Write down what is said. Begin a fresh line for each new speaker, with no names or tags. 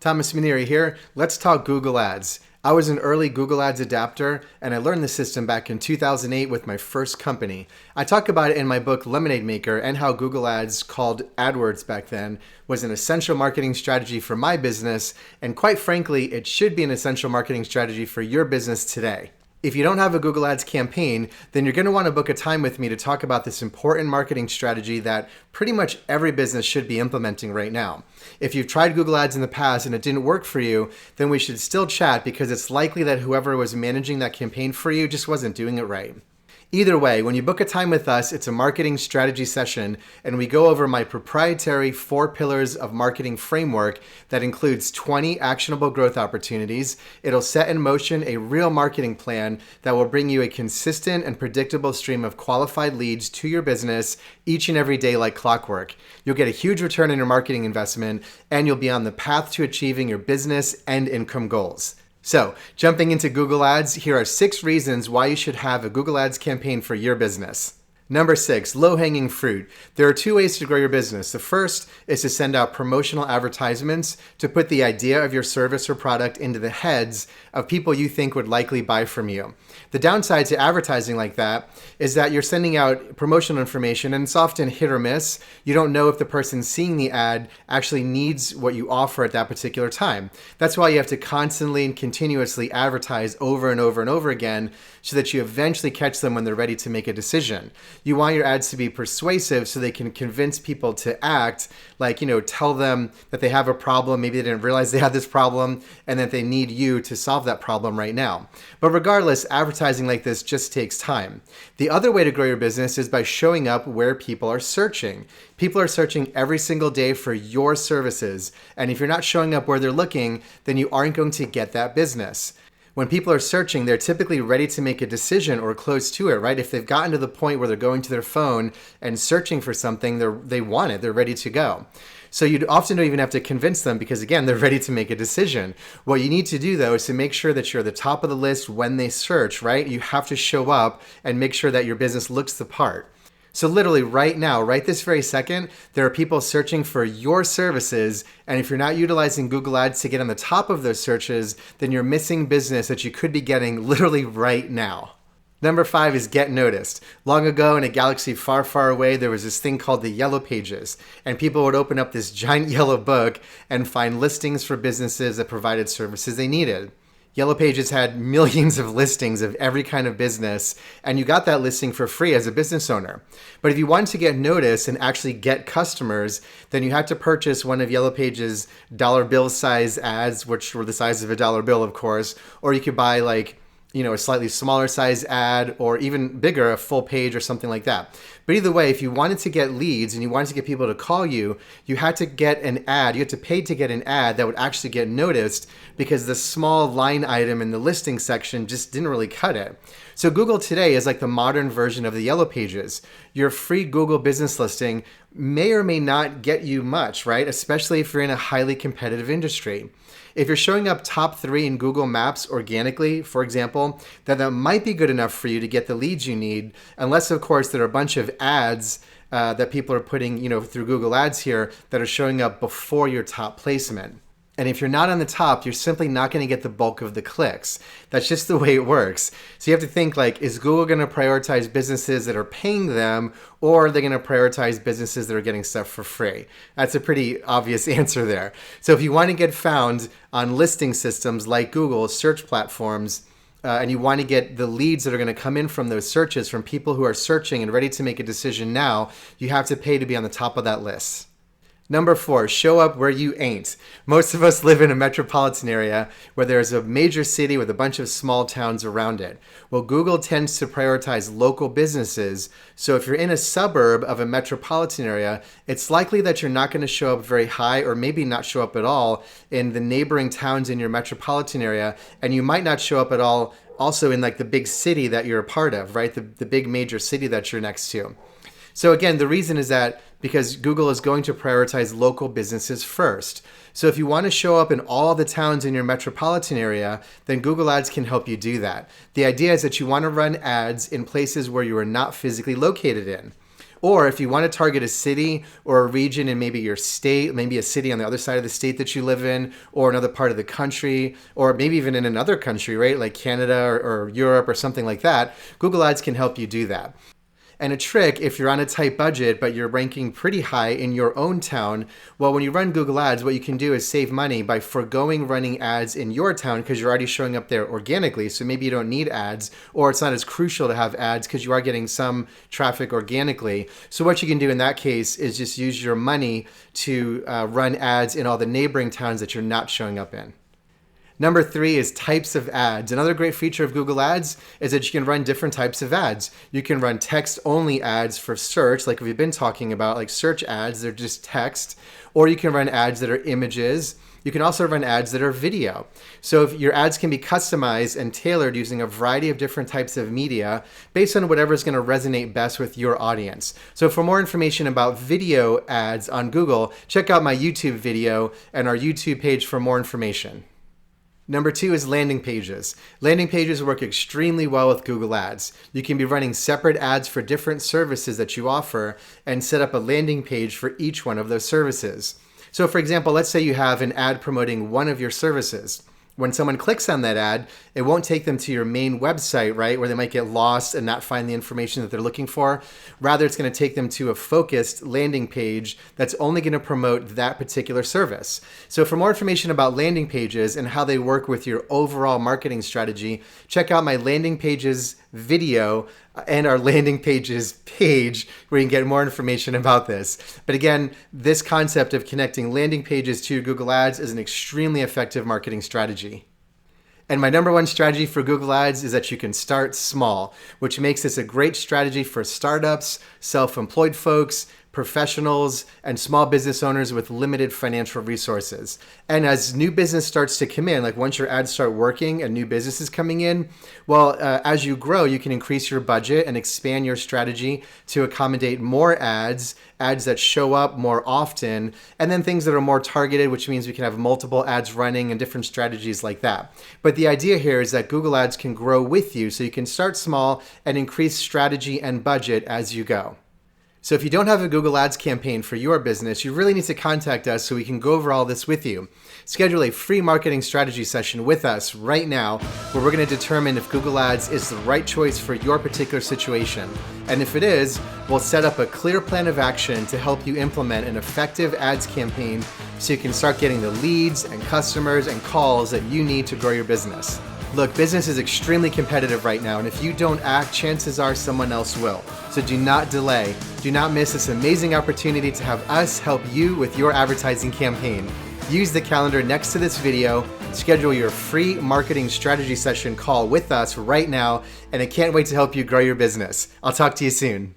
Thomas Minieri here. Let's talk Google Ads. I was an early Google Ads adapter, and I learned the system back in 2008 with my first company. I talk about it in my book Lemonade Maker and how Google Ads, called AdWords back then, was an essential marketing strategy for my business, and quite frankly, it should be an essential marketing strategy for your business today. If you don't have a Google Ads campaign, then you're going to want to book a time with me to talk about this important marketing strategy that pretty much every business should be implementing right now. If you've tried Google Ads in the past and it didn't work for you, then we should still chat because it's likely that whoever was managing that campaign for you just wasn't doing it right. Either way, when you book a time with us, it's a marketing strategy session, and we go over my proprietary 4 pillars of marketing framework that includes 20 actionable growth opportunities. It'll set in motion a real marketing plan that will bring you a consistent and predictable stream of qualified leads to your business each and every day like clockwork. You'll get a huge return on your marketing investment, and you'll be on the path to achieving your business and income goals. So, jumping into Google Ads, here are 6 reasons why you should have a Google Ads campaign for your business. Number 6, low-hanging fruit. There are 2 ways to grow your business. The first is to send out promotional advertisements to put the idea of your service or product into the heads of people you think would likely buy from you. The downside to advertising like that is that you're sending out promotional information and it's often hit or miss. You don't know if the person seeing the ad actually needs what you offer at that particular time. That's why you have to constantly and continuously advertise over and over and over again so that you eventually catch them when they're ready to make a decision. You want your ads to be persuasive so they can convince people to act, like, tell them that they have a problem, maybe they didn't realize they had this problem, and that they need you to solve that problem right now. But regardless, advertising like this just takes time. The other way to grow your business is by showing up where people are searching. People are searching every single day for your services, and if you're not showing up where they're looking, then you aren't going to get that business. When people are searching, they're typically ready to make a decision or close to it, right? If they've gotten to the point where they're going to their phone and searching for something, they want it, they're ready to go. So you often don't even have to convince them because, again, they're ready to make a decision. What you need to do, though, is to make sure that you're at the top of the list when they search, right? You have to show up and make sure that your business looks the part. So literally right now, right this very second, there are people searching for your services, and if you're not utilizing Google Ads to get on the top of those searches, then you're missing business that you could be getting literally right now. Number 5 is get noticed. Long ago in a galaxy far, far away, there was this thing called the Yellow Pages, and people would open up this giant yellow book and find listings for businesses that provided services they needed. Yellow Pages had millions of listings of every kind of business, and you got that listing for free as a business owner. But if you wanted to get noticed and actually get customers, then you had to purchase one of Yellow Pages' dollar bill size ads, which were the size of a dollar bill, of course, or you could buy a slightly smaller size ad, or even bigger, a full page or something like that. But either way, if you wanted to get leads and you wanted to get people to call you, you had to get an ad. You had to pay to get an ad that would actually get noticed because the small line item in the listing section just didn't really cut it. So Google today is like the modern version of the Yellow Pages. Your free Google business listing may or may not get you much, right? Especially if you're in a highly competitive industry. If you're showing up top 3 in Google Maps organically, for example, then that might be good enough for you to get the leads you need, unless, of course, there are a bunch of ads that people are putting, through Google Ads here that are showing up before your top placement. And if you're not on the top, you're simply not going to get the bulk of the clicks. That's just the way it works. So you have to think, is Google going to prioritize businesses that are paying them, or are they going to prioritize businesses that are getting stuff for free? That's a pretty obvious answer there. So if you want to get found on listing systems like Google, search platforms, and you want to get the leads that are going to come in from those searches from people who are searching and ready to make a decision now, you have to pay to be on the top of that list. Number 4, show up where you ain't. Most of us live in a metropolitan area where there's a major city with a bunch of small towns around it. Well, Google tends to prioritize local businesses. So if you're in a suburb of a metropolitan area, it's likely that you're not going to show up very high, or maybe not show up at all in the neighboring towns in your metropolitan area. And you might not show up at all also in the big city that you're a part of, right? The big major city that you're next to. So again, the reason is that because Google is going to prioritize local businesses first. So if you want to show up in all the towns in your metropolitan area, then Google Ads can help you do that. The idea is that you want to run ads in places where you are not physically located in. Or if you want to target a city or a region in maybe your state, maybe a city on the other side of the state that you live in, or another part of the country, or maybe even in another country, right? Like Canada or Europe or something like that, Google Ads can help you do that. And a trick, if you're on a tight budget, but you're ranking pretty high in your own town, well, when you run Google Ads, what you can do is save money by foregoing running ads in your town because you're already showing up there organically. So maybe you don't need ads, or it's not as crucial to have ads because you are getting some traffic organically. So what you can do in that case is just use your money to run ads in all the neighboring towns that you're not showing up in. Number 3 is types of ads. Another great feature of Google Ads is that you can run different types of ads. You can run text-only ads for search, like we've been talking about, like search ads, they're just text. Or you can run ads that are images. You can also run ads that are video. So if your ads can be customized and tailored using a variety of different types of media based on whatever is going to resonate best with your audience. So for more information about video ads on Google, check out my YouTube video and our YouTube page for more information. Number 2 is landing pages. Landing pages work extremely well with Google Ads. You can be running separate ads for different services that you offer and set up a landing page for each one of those services. So for example, let's say you have an ad promoting one of your services. When someone clicks on that ad, it won't take them to your main website, right, where they might get lost and not find the information that they're looking for. Rather, it's going to take them to a focused landing page that's only going to promote that particular service. So for more information about landing pages and how they work with your overall marketing strategy, check out my landing pages video and our landing pages page where you can get more information about this. But again, this concept of connecting landing pages to your Google Ads is an extremely effective marketing strategy. And my number 1 strategy for Google Ads is that you can start small, which makes this a great strategy for startups, self-employed folks, professionals, and small business owners with limited financial resources. And as new business starts to come in, like once your ads start working and new business is coming in, well, as you grow, you can increase your budget and expand your strategy to accommodate more ads that show up more often, and then things that are more targeted, which means we can have multiple ads running and different strategies like that. But the idea here is that Google Ads can grow with you, so you can start small and increase strategy and budget as you go. So if you don't have a Google Ads campaign for your business, you really need to contact us so we can go over all this with you. Schedule a free marketing strategy session with us right now where we're going to determine if Google Ads is the right choice for your particular situation. And if it is, we'll set up a clear plan of action to help you implement an effective ads campaign so you can start getting the leads and customers and calls that you need to grow your business. Look, business is extremely competitive right now, and if you don't act, chances are someone else will. So do not delay. Do not miss this amazing opportunity to have us help you with your advertising campaign. Use the calendar next to this video, schedule your free marketing strategy session call with us right now, and I can't wait to help you grow your business. I'll talk to you soon.